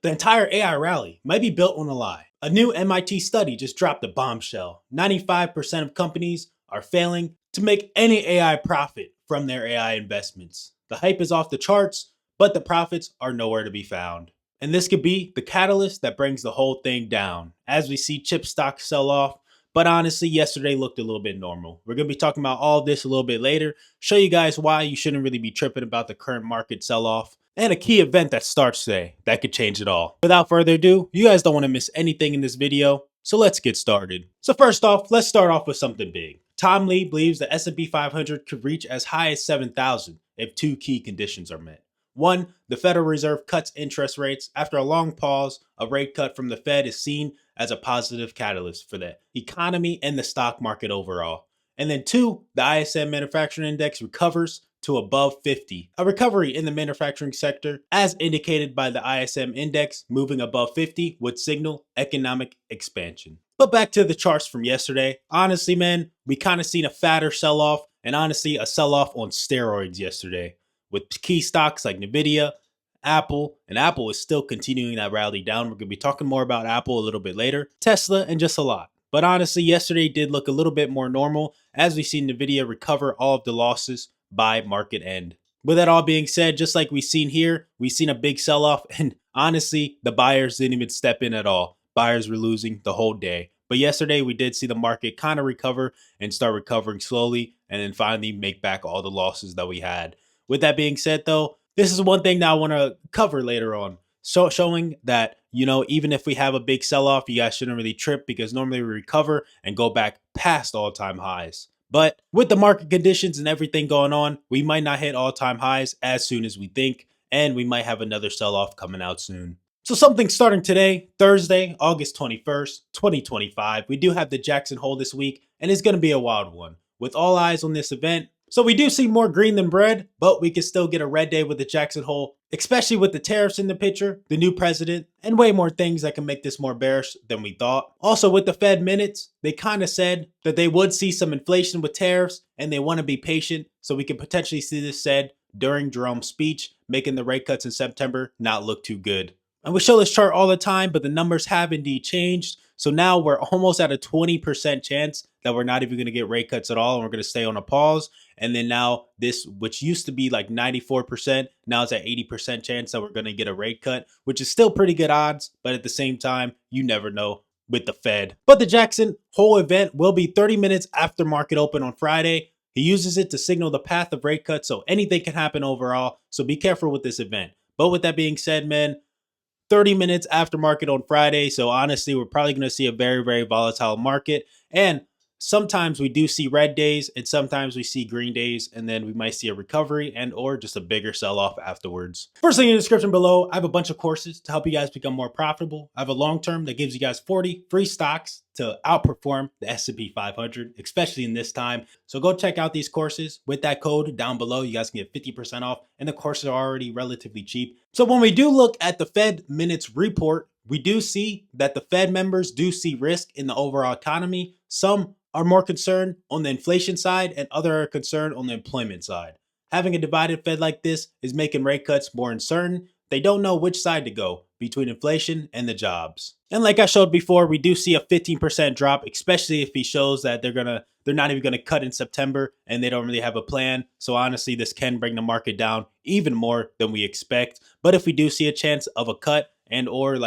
The entire AI rally might be built on a lie. A new MIT study just dropped a bombshell. 95% of companies are failing to make any AI profit from their AI investments. The hype is off the charts, but the profits are nowhere to be found. And this could be the catalyst that brings the whole thing down as we see chip stocks sell off. But honestly, yesterday looked a little bit normal. We're going to be talking about all of this a little bit later, show you guys why you shouldn't really be tripping about the current market sell off, and a key event that starts today that could change it all. Without further ado, you guys don't want to miss anything in this video, so let's get started. So first off, let's start off with something big. Tom Lee believes the S&P 500 could reach as high as 7,000 if two key conditions are met. One, the Federal Reserve cuts interest rates. After a long pause, a rate cut from the Fed is seen as a positive catalyst for the economy and the stock market overall. And then two, the ISM Manufacturing Index recovers to above 50. A recovery in the manufacturing sector, as indicated by the ISM Index moving above 50, would signal economic expansion. But back to the charts from yesterday. Honestly, man, we kind of seen a fatter sell-off, and honestly, a sell-off on steroids yesterday, with key stocks like Nvidia, Apple, and Apple is still continuing that rally down. We're going to be talking more about Apple a little bit later, Tesla, and just a lot. But honestly, yesterday did look a little bit more normal as we see Nvidia recover all of the losses by market end. With that all being said, just like we've seen here, we've seen a big sell-off, and honestly, the buyers didn't even step in at all. Buyers were losing the whole day. But yesterday, we did see the market kind of recover and start recovering slowly, and then finally make back all the losses that we had. With that being said, though, this is one thing that I want to cover later on. So showing that, even if we have a big sell-off, you guys shouldn't really trip because normally we recover and go back past all-time highs. But with the market conditions and everything going on, we might not hit all-time highs as soon as we think, and we might have another sell-off coming out soon. So something starting today, Thursday, August 21st, 2025. We do have the Jackson Hole this week, and it's going to be a wild one. With all eyes on this event, so we do see more green than red, but we can still get a red day with the Jackson Hole, especially with the tariffs in the picture, the new president, and way more things that can make this more bearish than we thought. Also with the Fed minutes, they kind of said that they would see some inflation with tariffs and they want to be patient, so we can potentially see this said during Jerome's speech, making the rate cuts in September not look too good. And we show this chart all the time, but the numbers have indeed changed. So now we're almost at a 20% chance that we're not even going to get rate cuts at all, and we're going to stay on a pause. And then now this, which used to be like 94%, now it's at 80% chance that we're going to get a rate cut, which is still pretty good odds. But at the same time, you never know with the Fed. But the Jackson Hole event will be 30 minutes after market open on Friday. He uses it to signal the path of rate cuts, so anything can happen overall. So be careful with this event. But with that being said, man, 30 minutes after market on Friday. So honestly, we're probably going to see a very, very volatile market. And sometimes we do see red days and sometimes we see green days, and then we might see a recovery and or just a bigger sell-off afterwards. First link in the description below, I have a bunch of courses to help you guys become more profitable. I have a long-term that gives you guys 40 free stocks to outperform the S&P 500, especially in this time. So go check out these courses with that code down below. You guys can get 50% off, and the courses are already relatively cheap. So when we do look at the Fed minutes report, we do see that the Fed members do see risk in the overall economy. Some are more concerned on the inflation side and others are concerned on the employment side. Having a divided Fed like this is making rate cuts more uncertain. They don't know which side to go between inflation and the jobs. And like I showed before, we do see a 15% drop, especially if he shows that they're not even going to cut in September and they don't really have a plan. So honestly, this can bring the market down even more than we expect. But if we do see a chance of a cut and or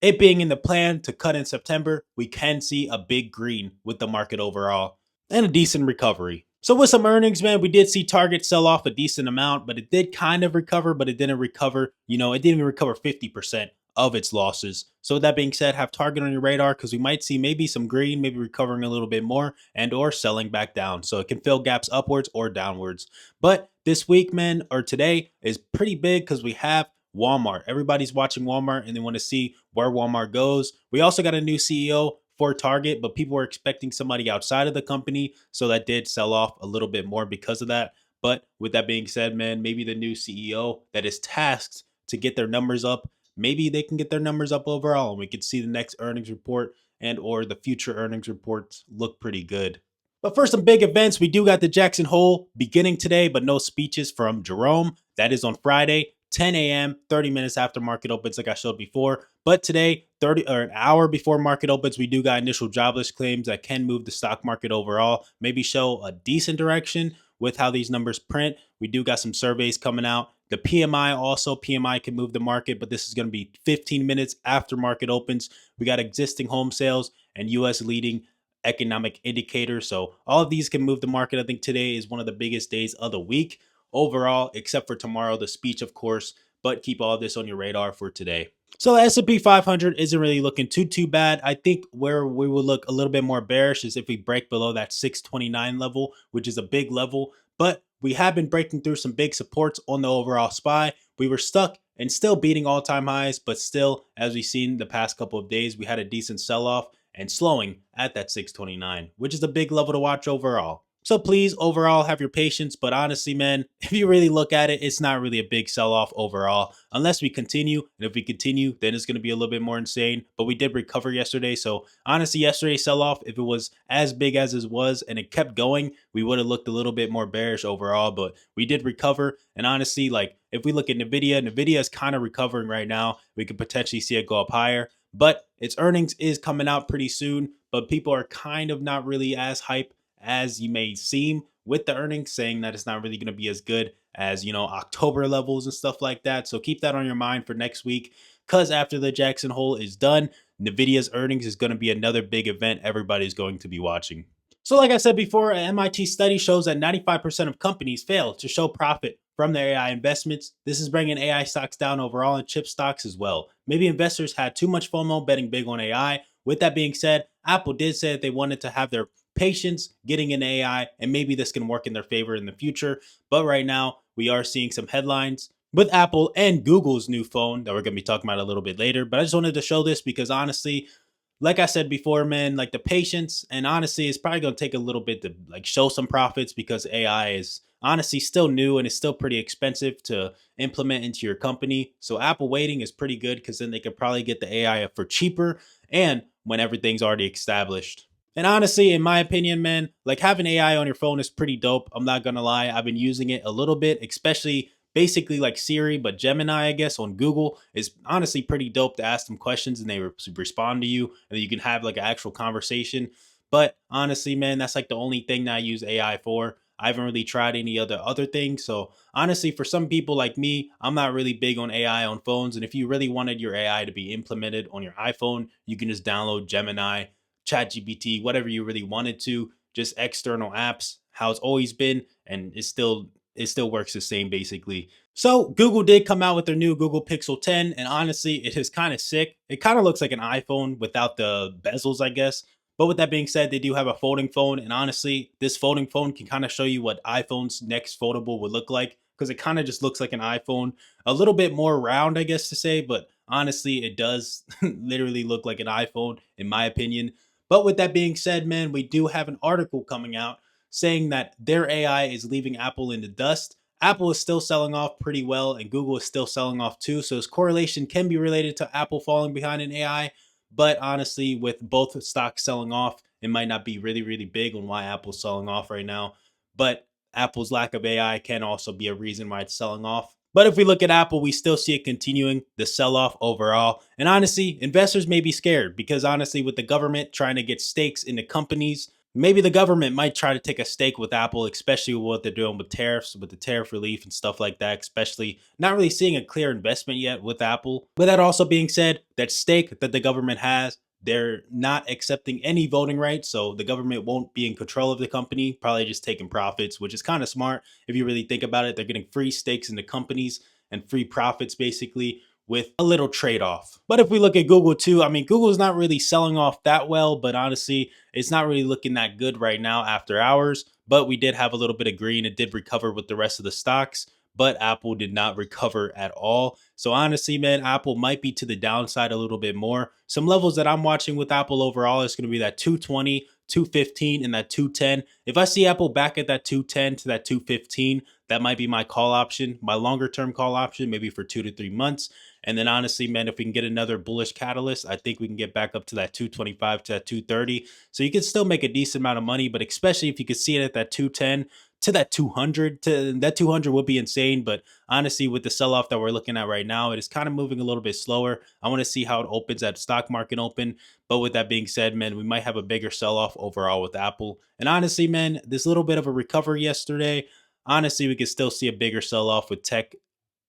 it being in the plan to cut in September, we can see a big green with the market overall and a decent recovery. So with some earnings, man, we did see Target sell off a decent amount, but it did kind of recover, but it didn't recover. It didn't even recover 50% of its losses. So with that being said, have Target on your radar because we might see maybe some green, maybe recovering a little bit more and or selling back down. So it can fill gaps upwards or downwards. But this week, man, or today is pretty big because we have Walmart. Everybody's watching Walmart and they want to see where Walmart goes. We also got a new CEO for Target, but people were expecting somebody outside of the company. So that did sell off a little bit more because of that. But with that being said, man, maybe the new CEO that is tasked to get their numbers up, maybe they can get their numbers up overall and we could see the next earnings report and or the future earnings reports look pretty good. But for some big events, we do got the Jackson Hole beginning today, but no speeches from Jerome. That is on Friday. 10 a.m., 30 minutes after market opens, like I showed before. But today, 30 or an hour before market opens, we do got initial jobless claims that can move the stock market overall, maybe show a decent direction with how these numbers print. We do got some surveys coming out. The PMI also, PMI can move the market, but this is going to be 15 minutes after market opens. We got existing home sales and US leading economic indicators. So all of these can move the market. I think today is one of the biggest days of the week overall, except for tomorrow, the speech, of course, but keep all of this on your radar for today. So the S&P 500 isn't really looking too bad. I think where we will look a little bit more bearish is if we break below that 629 level, which is a big level, but we have been breaking through some big supports on the overall SPY. We were stuck and still beating all-time highs, but still, as we've seen the past couple of days, we had a decent sell-off and slowing at that 629, which is a big level to watch overall. So please, overall, have your patience. But honestly, man, if you really look at it, it's not really a big sell-off overall, unless we continue. And if we continue, then it's going to be a little bit more insane. But we did recover yesterday. So honestly, yesterday's sell-off, if it was as big as it was and it kept going, we would have looked a little bit more bearish overall. But we did recover. And honestly, like if we look at Nvidia is kind of recovering right now. We could potentially see it go up higher. But its earnings is coming out pretty soon. But people are kind of not really as hype as you may seem with the earnings, saying that it's not really going to be as good as, October levels and stuff like that. So keep that on your mind for next week, because after the Jackson Hole is done, Nvidia's earnings is going to be another big event everybody's going to be watching. So like I said before, an MIT study shows that 95% of companies fail to show profit from their AI investments. This is bringing AI stocks down overall and chip stocks as well. Maybe investors had too much FOMO betting big on AI. With that being said, Apple did say that they wanted to have their patience getting in AI, and maybe this can work in their favor in the future. But right now, we are seeing some headlines with Apple and Google's new phone that we're going to be talking about a little bit later. But I just wanted to show this because honestly, like I said before, man, like the patience, and honestly, it's probably going to take a little bit to like show some profits because AI is honestly still new and it's still pretty expensive to implement into your company. So Apple waiting is pretty good because then they could probably get the AI for cheaper and when everything's already established. And honestly, in my opinion, man, like having AI on your phone is pretty dope. I'm not going to lie. I've been using it a little bit, especially basically like Siri, but Gemini, I guess, on Google is honestly pretty dope to ask them questions and they respond to you, and then you can have like an actual conversation. But honestly, man, that's like the only thing that I use AI for. I haven't really tried any other things. So honestly, for some people like me, I'm not really big on AI on phones. And if you really wanted your AI to be implemented on your iPhone, you can just download Gemini, ChatGPT, whatever you really wanted to, just external apps, how it's always been, and it still works the same basically. So Google did come out with their new Google Pixel 10, and honestly, it is kind of sick. It kind of looks like an iPhone without the bezels, I guess. But with that being said, they do have a folding phone, and honestly, this folding phone can kind of show you what iPhone's next foldable would look like, because it kind of just looks like an iPhone, a little bit more round, I guess to say, but honestly, it does literally look like an iPhone, in my opinion. But with that being said, man, we do have an article coming out saying that their AI is leaving Apple in the dust. Apple is still selling off pretty well, and Google is still selling off too. So this correlation can be related to Apple falling behind in AI. But honestly, with both stocks selling off, it might not be really big on why Apple's selling off right now. But Apple's lack of AI can also be a reason why it's selling off. But if we look at Apple, we still see it continuing the sell off overall. And honestly, investors may be scared because honestly, with the government trying to get stakes into companies, maybe the government might try to take a stake with Apple, especially with what they're doing with tariffs, with the tariff relief and stuff like that, especially not really seeing a clear investment yet with Apple. But that also being said, that stake that the government has, they're not accepting any voting rights. So the government won't be in control of the company, probably just taking profits, which is kind of smart. If you really think about it, they're getting free stakes in the companies and free profits basically with a little trade-off. But if we look at Google too, I mean, Google's not really selling off that well, but honestly, it's not really looking that good right now after hours. But we did have a little bit of green. It did recover with the rest of the stocks, but Apple did not recover at all. So honestly, man, Apple might be to the downside a little bit more. Some levels that I'm watching with Apple overall is going to be that 220, 215, and that 210. If I see Apple back at that 210 to that 215, that might be my call option, my longer term call option, maybe for 2 to 3 months. And then honestly, man, if we can get another bullish catalyst, I think we can get back up to that 225 to that 230. So you can still make a decent amount of money, but especially if you can see it at that 210 to that 200. To that 200 would be insane, but honestly, with the sell-off that we're looking at right now, it is kind of moving a little bit slower. I want to see how it opens at stock market open. But with that being said, man, we might have a bigger sell-off overall with Apple. And honestly, man, this little bit of a recovery yesterday, honestly, we could still see a bigger sell-off with tech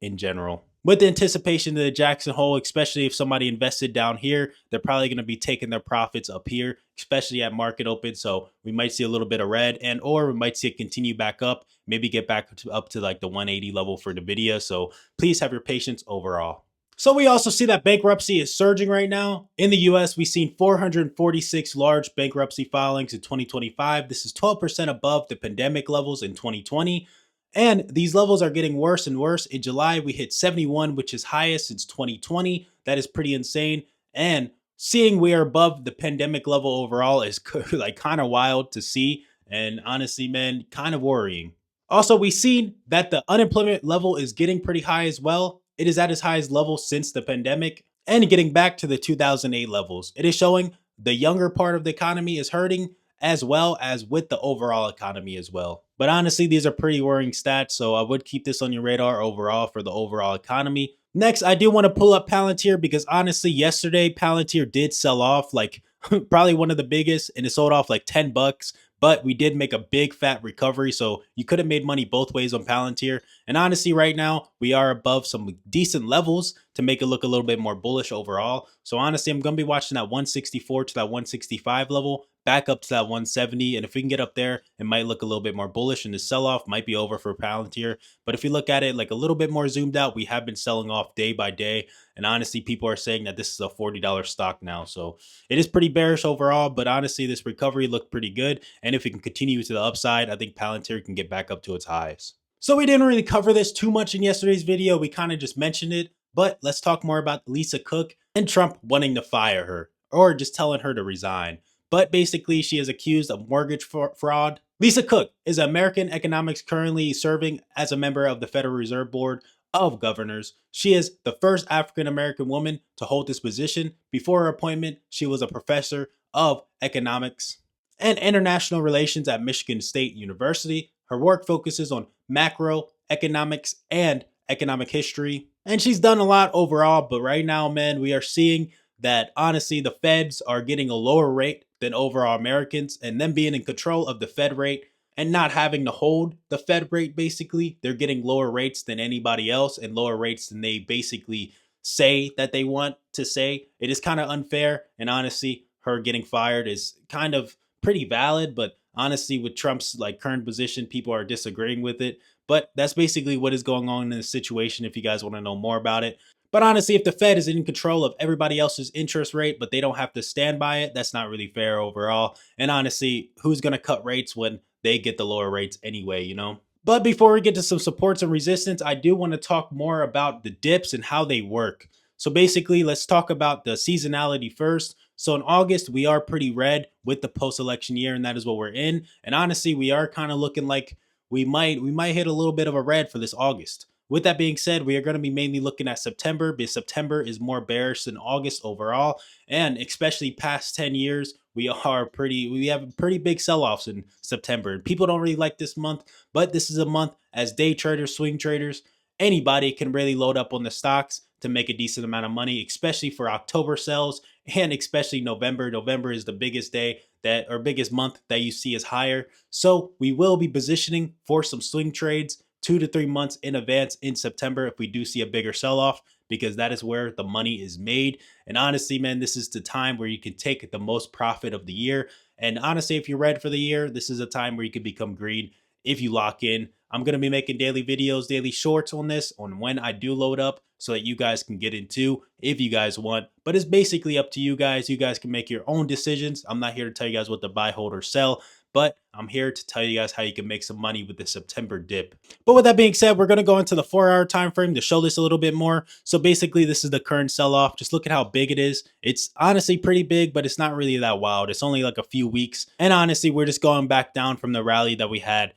in general. With the anticipation of the Jackson Hole, especially if somebody invested down here, they're probably going to be taking their profits up here, especially at market open. So we might see a little bit of red, and or we might see it continue back up, maybe get back up to like the 180 level for NVIDIA. So please have your patience overall. So we also see that bankruptcy is surging right now. In the US, we've seen 446 large bankruptcy filings in 2025. This is 12% above the pandemic levels in 2020. And these levels are getting worse and worse. In July, we hit 71, which is highest since 2020. That is pretty insane. And seeing we are above the pandemic level overall is like kind of wild to see. And honestly, man, kind of worrying. Also, we've seen that the unemployment level is getting pretty high as well. It is at its highest level since the pandemic and getting back to the 2008 levels. It is showing the younger part of the economy is hurting, as well as with the overall economy as well. But honestly, these are pretty worrying stats, so I would keep this on your radar overall for the overall economy. Next, I do want to pull up Palantir because honestly, yesterday Palantir did sell off like probably one of the biggest, and it sold off like 10 bucks. But we did make a big fat recovery, so you could have made money both ways on Palantir. And honestly, right now, we are above some decent levels to make it look a little bit more bullish overall. So honestly, I'm going to be watching that 164 to that 165 level, back up to that 170. And if we can get up there, it might look a little bit more bullish, and the sell-off might be over for Palantir. But if you look at it like a little bit more zoomed out, we have been selling off day by day. And honestly, people are saying that this is a $40 stock now. So it is pretty bearish overall, but honestly, this recovery looked pretty good. And if it can continue to the upside, I think Palantir can get back up to its highs. So we didn't really cover this too much in yesterday's video. We kind of just mentioned it, but let's talk more about Lisa Cook and Trump wanting to fire her or just telling her to resign. But basically, she is accused of mortgage fraud. Lisa Cook is an American economics currently serving as a member of the Federal Reserve Board of Governors. She is the first African-American woman to hold this position. Before her appointment, she was a professor of economics and international relations at Michigan State University. Her work focuses on macroeconomics and economic history. And she's done a lot overall, but right now, man, we are seeing that honestly, the Feds are getting a lower rate than overall Americans, and them being in control of the Fed rate and not having to hold the Fed rate, basically, they're getting lower rates than anybody else and lower rates than they basically say that they want to say. It is kind of unfair, and honestly, her getting fired is kind of pretty valid, but honestly, with Trump's like current position, people are disagreeing with it. But that's basically what is going on in this situation if you guys want to know more about it. But honestly, if the Fed is in control of everybody else's interest rate, but they don't have to stand by it, that's not really fair overall. And honestly, who's going to cut rates when they get the lower rates anyway, you know? But before we get to some supports and resistance, I do want to talk more about the dips and how they work. So basically, let's talk about the seasonality first. So in August, we are pretty red with the post-election year, and that is what we're in. And honestly, we are kind of looking like we might hit a little bit of a red for this August. With that being said, we are going to be mainly looking at September because September is more bearish than August overall. And especially past 10 years, we have pretty big sell-offs in September. And people don't really like this month, but this is a month as day traders, swing traders, anybody can really load up on the stocks to make a decent amount of money, especially for October sales and especially November. November is the biggest day or biggest month that you see is higher. So we will be positioning for some swing trades 2 to 3 months in advance in September if we do see a bigger sell-off, because that is where the money is made. And honestly, man, this is the time where you can take the most profit of the year. And honestly, if you're red for the year, this is a time where you can become green if you lock in. I'm going to be making daily videos, daily shorts on this, on when I do load up so that you guys can get into if you guys want. But it's basically up to you guys. You guys can make your own decisions. I'm not here to tell you guys what to buy, hold, or sell, but I'm here to tell you guys how you can make some money with the September dip. But with that being said, we're going to go into the 4-hour time frame to show this a little bit more. So basically, this is the current sell-off. Just look at how big it is. It's honestly pretty big, but it's not really that wild. It's only like a few weeks. And honestly, we're just going back down from the rally that we had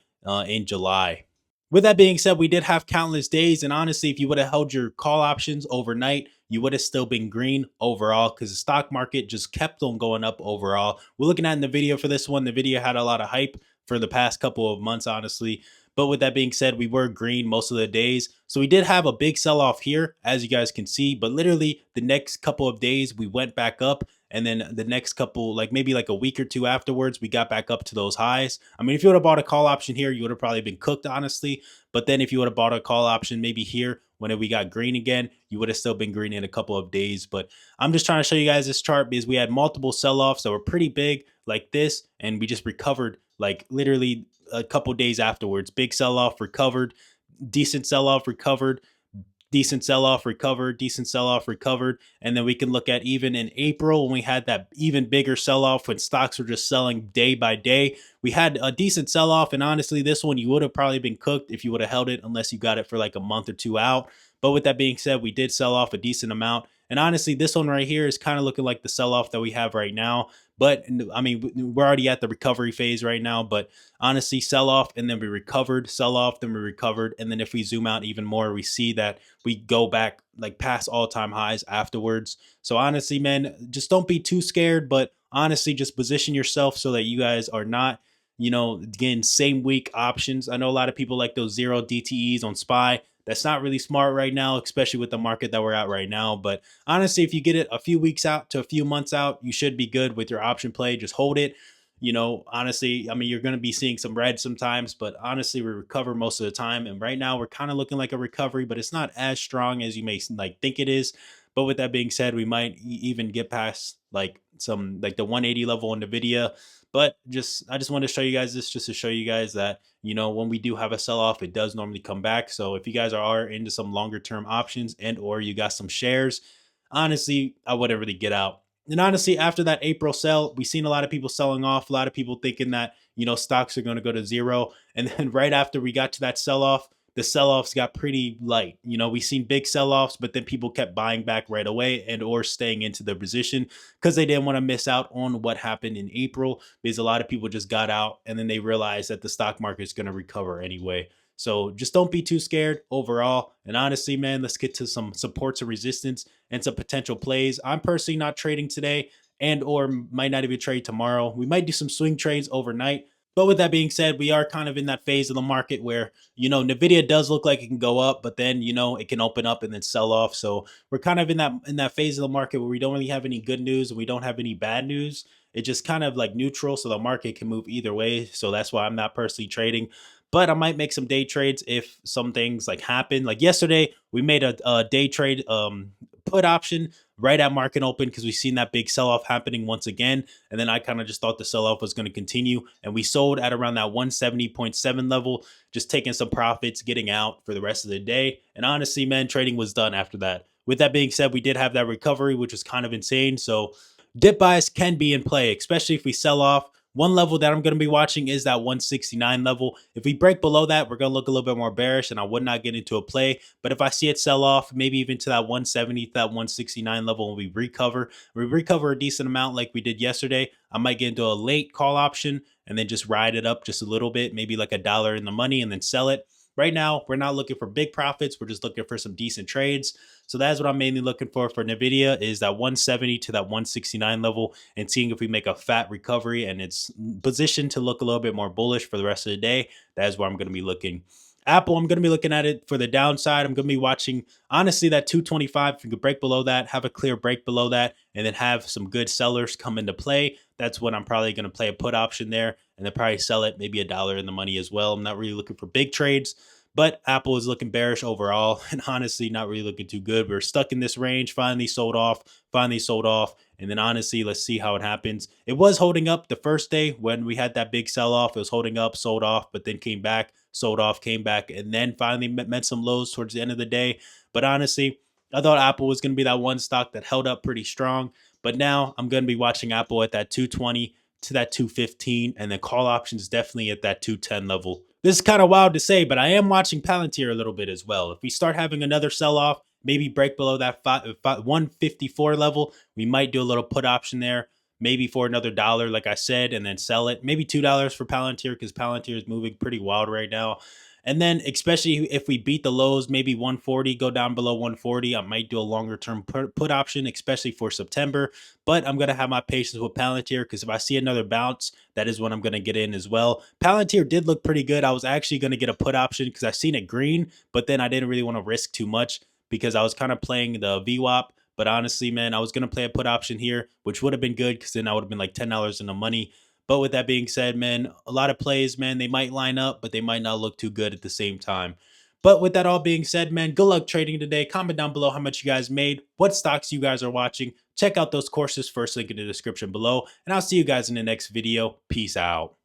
in July. With that being said, we did have countless days, and honestly, if you would have held your call options overnight, you would have still been green overall because the stock market just kept on going up overall. We're looking at in the video for this one. The video had a lot of hype for the past couple of months, honestly. But with that being said, we were green most of the days. So we did have a big sell off here, as you guys can see. But literally, the next couple of days, we went back up. And then the next couple, like maybe like a week or two afterwards, we got back up to those highs. I mean, if you would have bought a call option here, you would have probably been cooked, honestly. But then if you would have bought a call option maybe here when we got green again, you would have still been green in a couple of days. But I'm just trying to show you guys this chart because we had multiple sell-offs that were pretty big like this, and we just recovered like literally a couple days afterwards. Big sell-off, recovered, decent sell-off, recovered, decent sell-off, recovered, decent sell-off, recovered. And then we can look at even in April when we had that even bigger sell-off when stocks were just selling day by day. We had a decent sell-off, and honestly, this one you would have probably been cooked if you would have held it unless you got it for like a month or two out. But with that being said, we did sell off a decent amount. And honestly, this one right here is kind of looking like the sell-off that we have right now. But I mean, we're already at the recovery phase right now. But honestly, sell off and then we recovered, sell off, then we recovered. And then if we zoom out even more, we see that we go back like past all-time highs afterwards. So honestly, man, just don't be too scared. But honestly, just position yourself so that you guys are not, getting same week options. I know a lot of people like those zero DTEs on SPY. That's not really smart right now, especially with the market that we're at right now. But honestly, if you get it a few weeks out to a few months out, you should be good with your option play. Just hold it. Honestly, I mean, you're going to be seeing some red sometimes, but honestly, we recover most of the time. And right now, we're kind of looking like a recovery, but it's not as strong as you may like think it is. But with that being said, we might even get past like some like the 180 level on Nvidia. But I just want to show you guys this just to show you guys that, when we do have a sell off, it does normally come back. So if you guys are into some longer term options and or you got some shares, honestly, I wouldn't really get out. And honestly, after that April sell, we've seen a lot of people selling off, a lot of people thinking that, stocks are going to go to zero. And then right after we got to that sell off, the sell-offs got pretty light. We've seen big sell-offs, but then people kept buying back right away and or staying into their position because they didn't want to miss out on what happened in April, because a lot of people just got out and then they realized that the stock market is going to recover anyway. So just don't be too scared overall. And honestly, man, let's get to some supports and resistance and some potential plays. I'm personally not trading today and or might not even trade tomorrow. We might do some swing trades overnight. But with that being said, we are kind of in that phase of the market where, Nvidia does look like it can go up, but then, it can open up and then sell off. So we're kind of in that phase of the market where we don't really have any good news and we don't have any bad news. It's just kind of like neutral, so the market can move either way. So that's why I'm not personally trading. But I might make some day trades if some things like happen. Like yesterday, we made a day trade put option right at market open because we've seen that big sell-off happening once again. And then I kind of just thought the sell-off was going to continue. And we sold at around that 170.7 level, just taking some profits, getting out for the rest of the day. And honestly, man, trading was done after that. With that being said, we did have that recovery, which was kind of insane. So dip buys can be in play, especially if we sell off. One level that I'm going to be watching is that 169 level. If we break below that, we're going to look a little bit more bearish and I would not get into a play. But if I see it sell off, maybe even to that 170, that 169 level, and we recover a decent amount like we did yesterday, I might get into a late call option and then just ride it up just a little bit, maybe like $1 in the money and then sell it. Right now, we're not looking for big profits. We're just looking for some decent trades. So that's what I'm mainly looking for Nvidia is that 170 to that 169 level and seeing if we make a fat recovery and it's positioned to look a little bit more bullish for the rest of the day. That is where I'm going to be looking. Apple, I'm going to be looking at it for the downside. I'm going to be watching, honestly, that 225. If you could break below that, have a clear break below that, and then have some good sellers come into play, that's when I'm probably going to play a put option there and then probably sell it maybe $1 in the money as well. I'm not really looking for big trades, but Apple is looking bearish overall and honestly not really looking too good. We're stuck in this range, finally sold off. And then honestly, let's see how it happens. It was holding up the first day when we had that big sell-off. It was holding up, sold off, but then came back, sold off, came back, and then finally met some lows towards the end of the day. But honestly, I thought Apple was going to be that one stock that held up pretty strong. But now I'm going to be watching Apple at that 220 to that 215, and then call options definitely at that 210 level. This is kind of wild to say, but I am watching Palantir a little bit as well. If we start having another sell-off, maybe break below that 154 level, we might do a little put option there, maybe for another $1, like I said, and then sell it. Maybe $2 for Palantir because Palantir is moving pretty wild right now. And then, especially if we beat the lows, maybe 140, go down below 140, I might do a longer term put option, especially for September. But I'm going to have my patience with Palantir because if I see another bounce, that is when I'm going to get in as well. Palantir did look pretty good. I was actually going to get a put option because I seen it green, but then I didn't really want to risk too much because I was kind of playing the VWAP. But honestly, man, I was going to play a put option here, which would have been good because then I would have been like $10 in the money. But with that being said, man, a lot of plays, man, they might line up, but they might not look too good at the same time. But with that all being said, man, good luck trading today. Comment down below how much you guys made, what stocks you guys are watching. Check out those courses, first link in the description below. And I'll see you guys in the next video. Peace out.